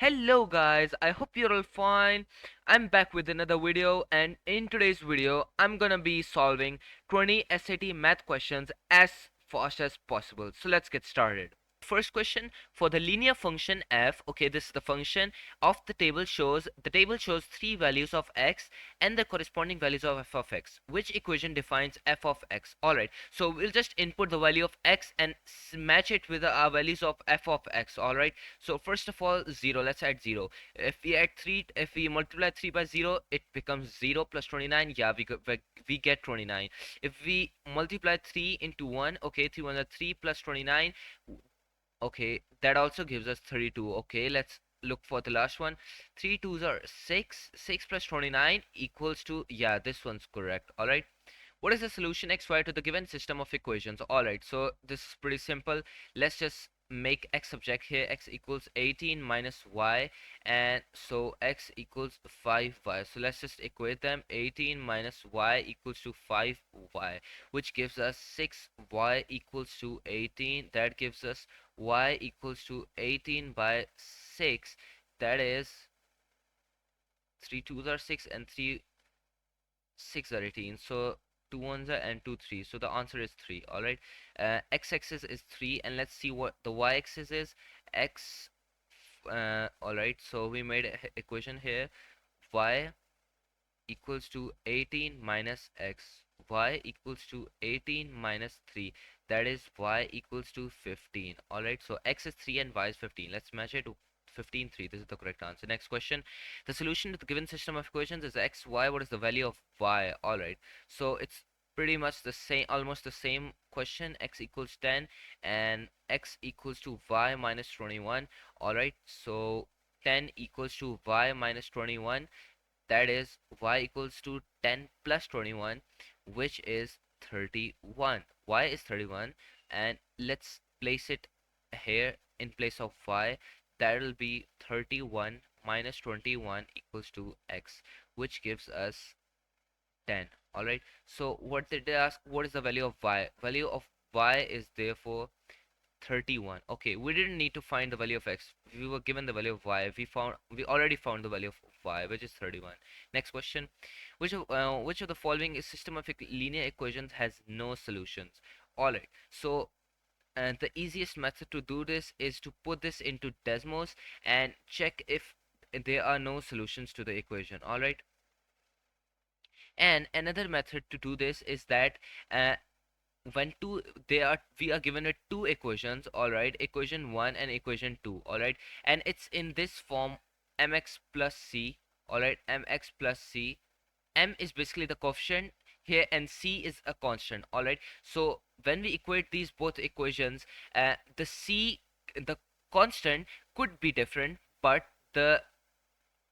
Hello guys, I hope you're all fine. I'm back with another video, and in today's video I'm gonna be solving 20 SAT math questions as fast as possible. So let's get started. First question, for the linear function f, okay, this is the function of the table shows three values of x and the corresponding values of f of x. Which equation defines f of x? Alright, so we'll just input the value of x and match it with the values of f of x. Alright, so first of all, 0, let's add 0. If we multiply 3 by 0, it becomes 0 plus 29. Yeah, we get 29. If we multiply 3 into 1, okay, 3 1 are 3 plus 29. Okay, that also gives us 32. Okay, let's look for the last one. 3 twos are 6. 6 plus 29 equals to, yeah, this one's correct. All right. What is the solution xy to the given system of equations? All right, so this is pretty simple. Let's just make x subject here. X equals 18 minus y, and so x equals 5y. So let's just equate them. 18 minus y equals to 5y, which gives us 6y equals to 18. That gives us y equals to 18 by 6. That is 3 twos are 6 and 3 6 are 18. So 2 ones are and 2 3. So the answer is 3. All right. X-axis is 3, and let's see what the y-axis is. X. All right. So we made an equation here. Y equals to 18 minus x. Y equals to 18 minus 3. That is y equals to 15. Alright, so x is 3 and y is 15. Let's match it to 15 3. This is the correct answer. Next question. The solution to the given system of equations is x, y. What is the value of y? Alright, so it's pretty much the same, almost the same question. X equals 10 and x equals to y minus 21. Alright, so 10 equals to y minus 21. That is y equals to 10 plus 21, which is 31. Y is 31, and let's place it here in place of y. That will be 31 minus 21 equals to x, which gives us 10. All right, so what did they ask? What is the value of y? Value of y is therefore 31. Okay, we didn't need to find the value of x. We were given the value of y. We already found the value of y, which is 31. Next question. Which of the following is system of linear equations has no solutions? Alright, so the easiest method to do this is to put this into Desmos and check if there are no solutions to the equation. Alright, and another method to do this is that uh, when two they are we are given it two equations. All right, equation 1 and equation 2. All right, and it's in this form, mx plus c. All right, mx plus c. M is basically the coefficient here and c is a constant. All right, so when we equate these both equations, the constant could be different, but the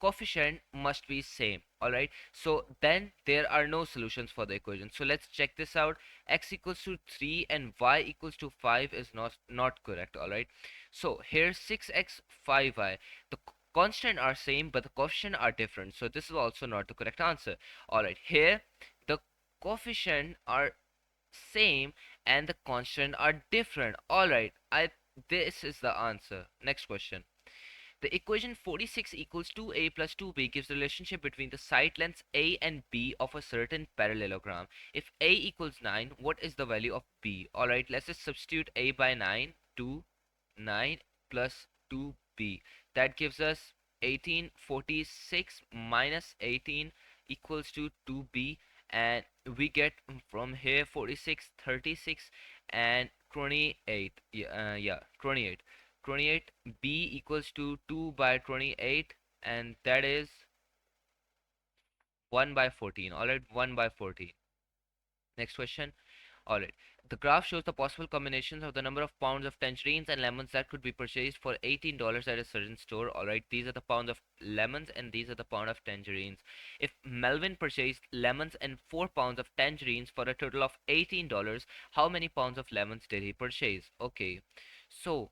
coefficient must be same. All right, so then there are no solutions for the equation. So let's check this out. X equals to 3 and y equals to 5 is not correct. All right, so here 6x 5y, the constant are same but the coefficient are different, so this is also not the correct answer. All right, here the coefficient are same and the constant are different. All right, I this is the answer. Next question. The equation 46 equals 2a plus 2b gives the relationship between the side lengths a and b of a certain parallelogram. If a equals 9, what is the value of b? Alright, let's just substitute a by 9. 2, 9 plus 2b. That gives us 1846 minus 18 equals to 2b, and we get from here 46, 36, and 28. Yeah, 28. 28. B equals to 2 by 28, and that is 1 by 14. Alright, 1 by 14. Next question. Alright, the graph shows the possible combinations of the number of pounds of tangerines and lemons that could be purchased for $18 at a certain store. Alright, these are the pounds of lemons and these are the pound of tangerines. If Melvin purchased lemons and 4 pounds of tangerines for a total of $18, how many pounds of lemons did he purchase? Okay, so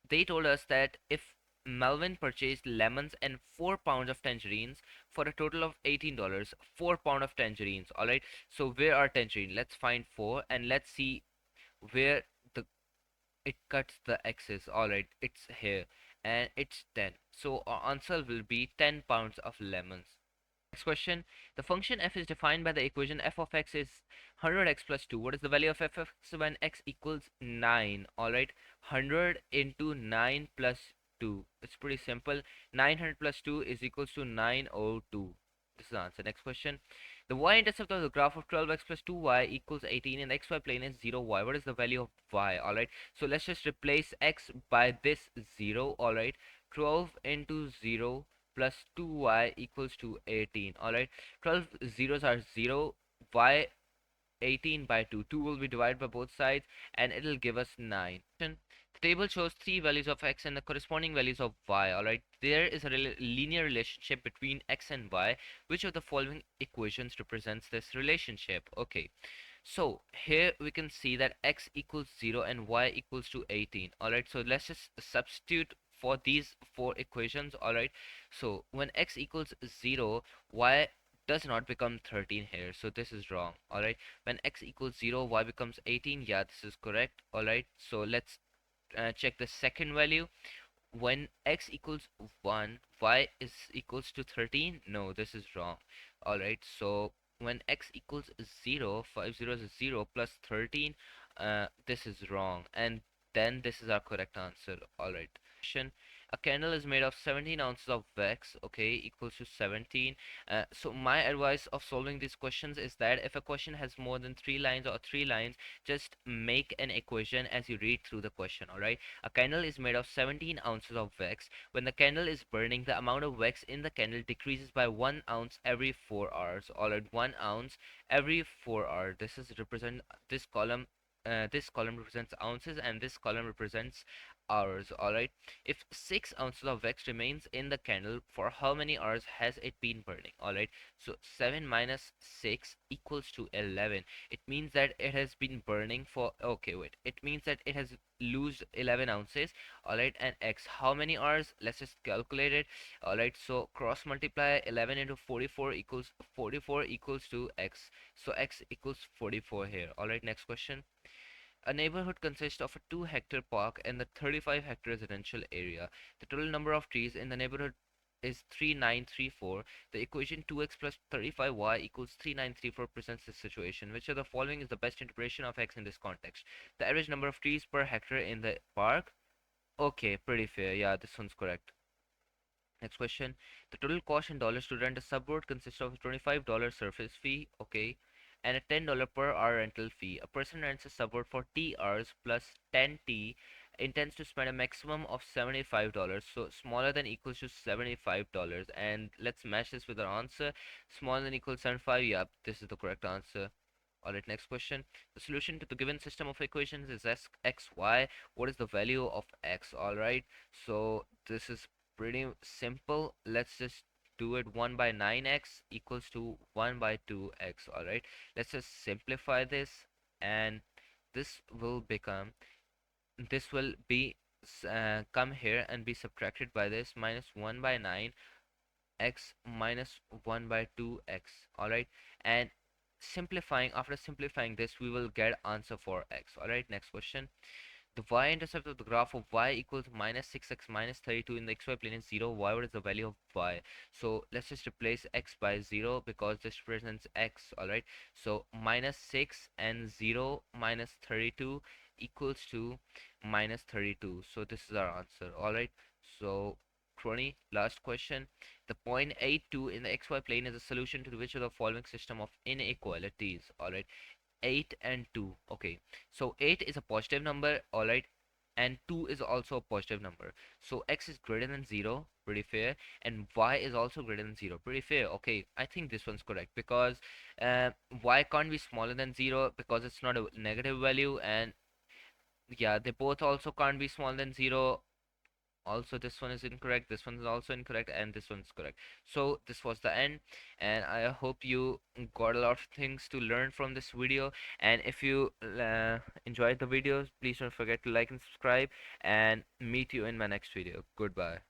they told us that if Melvin purchased lemons and 4 pounds of tangerines for a total of $18, 4 pound of tangerines. All right, so where are tangerine? Let's find 4 and let's see where the it cuts the x's. All right, it's here. and it's 10. So our answer will be 10 pounds of lemons. Next question. The function f is defined by the equation f of x is 100x plus 2. What is the value of f of x when x equals 9? Alright, 100 into 9 plus 2. It's pretty simple. 900 plus 2 is equals to 902. This is the answer. Next question. The y-intercept of the graph of 12x plus 2y equals 18 and the xy plane is 0y. What is the value of y? Alright, so let's just replace x by this 0. Alright, 12 into 0 plus 2y equals to 18. Alright, 12 zeros are 0, y 18 by 2. 2 will be divided by both sides and it will give us 9. The table shows three values of x and the corresponding values of y. Alright, there is a linear relationship between x and y. Which of the following equations represents this relationship? Okay, so here we can see that x equals 0 and y equals to 18. Alright, so let's just substitute for these four equations. Alright, so when x equals 0, y does not become 13 here, so this is wrong. Alright, when x equals 0, y becomes 18. Yeah, this is correct. Alright, so let's check the second value. When x equals 1, y is equals to 13. No, this is wrong. Alright, so when x equals 0, 5 zeros is 0 plus 13. This is wrong, and then this is our correct answer. Alright, a candle is made of 17 ounces of wax, okay, equals to 17. So my advice of solving these questions is that if a question has more than 3 lines or 3 lines, just make an equation as you read through the question. Alright, a candle is made of 17 ounces of wax. When the candle is burning, the amount of wax in the candle decreases by 1 ounce every 4 hours. Alright, 1 ounce every 4 hours. This is represent this column. This column represents ounces and this column represents hours. Alright, if 6 ounces of wax remains in the candle, for how many hours has it been burning? Alright, so 7 minus 6 equals to 11. It means that it has been burning for, okay, wait, it means that it has lost 11 ounces. Alright, and x, how many hours? Let's just calculate it. Alright, so cross multiply 11 into 44 equals 44 equals to x, so x equals 44 here. Alright, next question. A neighborhood consists of a 2-hectare park and the 35-hectare residential area. The total number of trees in the neighborhood is 3934. The equation 2x plus 35y equals 3934 presents this situation. Which of the following is the best interpretation of x in this context? The average number of trees per hectare in the park. Okay, pretty fair. Yeah, this one's correct. Next question. The total cost in dollars to rent a subboard consists of a $25 surface fee, okay, and a $10 per hour rental fee. A person rents a subboard for T hours plus 10T, intends to spend a maximum of $75. So smaller than equals to $75. And let's match this with our answer. Smaller than equals 75. Yep, this is the correct answer. Alright, next question. The solution to the given system of equations is xy. What is the value of x? Alright, so this is pretty simple. Let's just do it. 1 by 9x equals to 1 by 2x. Alright, let's just simplify this, and this will become, this will be come here and be subtracted by this, minus 1 by 9 x minus 1 by 2x. Alright, and simplifying, after simplifying this, we will get answer for x. Alright, next question. The y-intercept of the graph of y equals minus 6x minus 32 in the xy plane is 0. Y, what is the value of y? So let's just replace x by 0 because this represents x. Alright, so minus 6 and 0 minus 32 equals to minus 32. So this is our answer. Alright, so 20, last question. The point 82 in the xy plane is a solution to which of the following system of inequalities? Alright, 8 and 2. Okay, so 8 is a positive number, alright, and 2 is also a positive number. So x is greater than 0, pretty fair, and y is also greater than 0, pretty fair. Okay, I think this one's correct because y can't be smaller than 0 because it's not a negative value, and yeah, they both also can't be smaller than 0. Also, this one is incorrect, this one is also incorrect, and this one's correct. So this was the end, and I hope you got a lot of things to learn from this video. And if you enjoyed the videos, please don't forget to like and subscribe, and meet you in my next video. Goodbye.